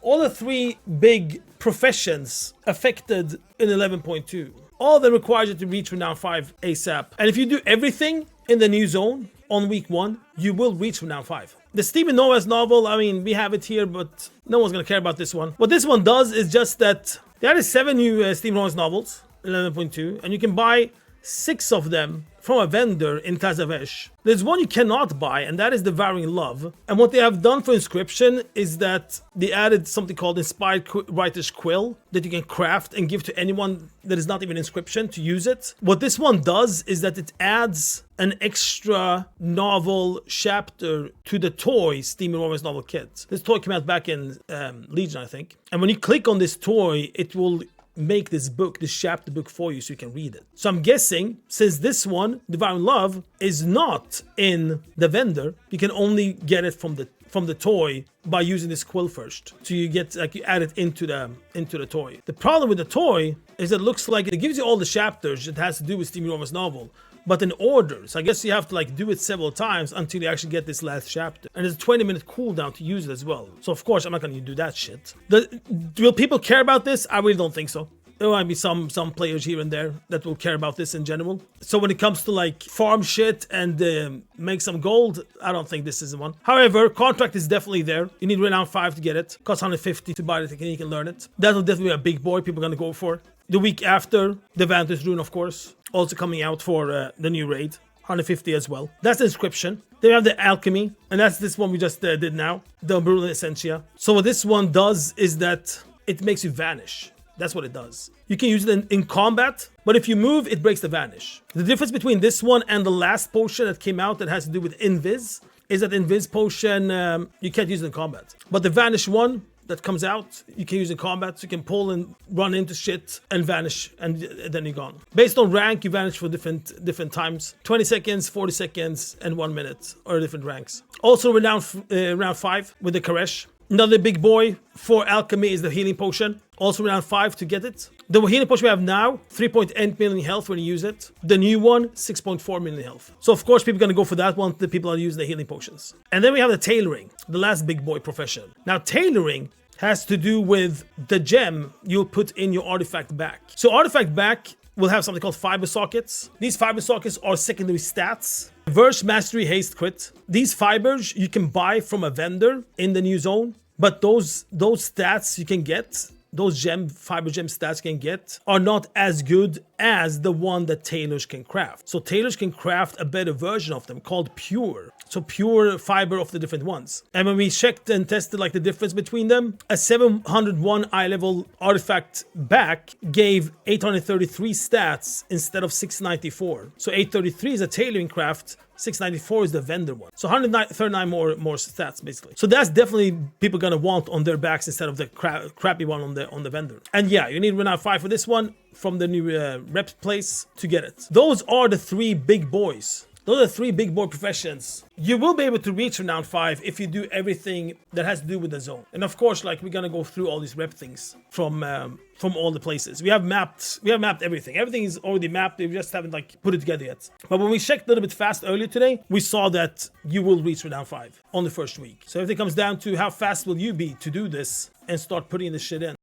all the 3 big professions affected in 11.2. All that requires you to reach Renown 5 ASAP. And if you do everything in the new zone on week 1, you will reach Renown 5. The Stephen Noah's novel, I mean, we have it here, but no one's gonna care about this one. What this one does is just that there are 7 new Stephen Noah's novels, 11.2, and you can buy 6 of them from a vendor in Tazavesh. There's one you cannot buy, and that is Devouring Love. And what they have done for Inscription is that they added something called Inspired Writer's Quill that you can craft and give to anyone that is not even Inscription to use it. What this one does is that it adds an extra novel chapter to the toy Steam Enormous Novel Kit. This toy came out back in Legion, I think. And when you click on this toy, it will make this book, this chapter book for you so you can read it. So I'm guessing, since this one, Devouring Love, is not in the vendor, you can only get it from the toy by using this quill first. So you get, like, you add it into the toy. The problem with the toy is it looks like it gives you all the chapters it has to do with Steam Enormous Novel, but in order. So I guess you have to like do it several times until you actually get this last chapter. And there's a 20-minute cooldown to use it as well. So of course I'm not gonna do that shit. Will people care about this? I really don't think so. There might be some players here and there that will care about this in general. So when it comes to like farm shit and make some gold, I don't think this is the one. However, contract is definitely there. You need Renown 5 to get it. Costs 150 to buy the technique and learn it. That'll definitely be a big boy people are gonna go for. The week after, the Vantage Rune, of course, also coming out for the new raid. 150 as well. That's the Inscription. Then we have the Alchemy, and that's this one we just did now. The Brutal Essentia. So what this one does is that it makes you vanish. That's what it does. You can use it in combat, but if you move, it breaks the vanish. The difference between this one and the last potion that came out that has to do with Invis is that Invis potion, you can't use it in combat. But the vanish one that comes out, you can use in combat, so you can pull and run into shit and vanish, and then you're gone. Based on rank, you vanish for different times. 20 seconds, 40 seconds, and 1 minute, or different ranks. Also round 5 with the Karesh. Another big boy for Alchemy is the Healing Potion. Also round 5 to get it. The Healing Potion we have now, 3.8 million health when you use it. The new one, 6.4 million health. So of course people are gonna go for that one, the people are using the Healing Potions. And then we have the Tailoring, the last big boy profession. Now Tailoring has to do with the gem you'll put in your artifact back. So artifact back will have something called fiber sockets. These fiber sockets are secondary stats. Verse, Mastery, Haste, Crit. These fibers you can buy from a vendor in the new zone, but those stats you can get, those fiber gem stats you can get, are not as good as the one that tailors can craft. So tailors can craft a better version of them called Pure. So pure fiber of the different ones. And when we checked and tested like the difference between them, a 701 eye level artifact back gave 833 stats instead of 694. So 833 is a tailoring craft, 694 is the vendor one. So 139 more stats basically. So that's definitely people gonna want on their backs instead of the crappy one on the vendor. And yeah, you need Renown 5 for this one from the new rep place to get it. Those are the 3 big boys. Those are 3 big boy professions. You will be able to reach Renown 5 if you do everything that has to do with the zone. And of course, like, we're gonna go through all these rep things from all the places. We have mapped everything. Everything is already mapped. We just haven't like put it together yet. But when we checked a little bit fast earlier today, we saw that you will reach Renown 5 on the first week. So if it comes down to how fast will you be to do this and start putting this shit in.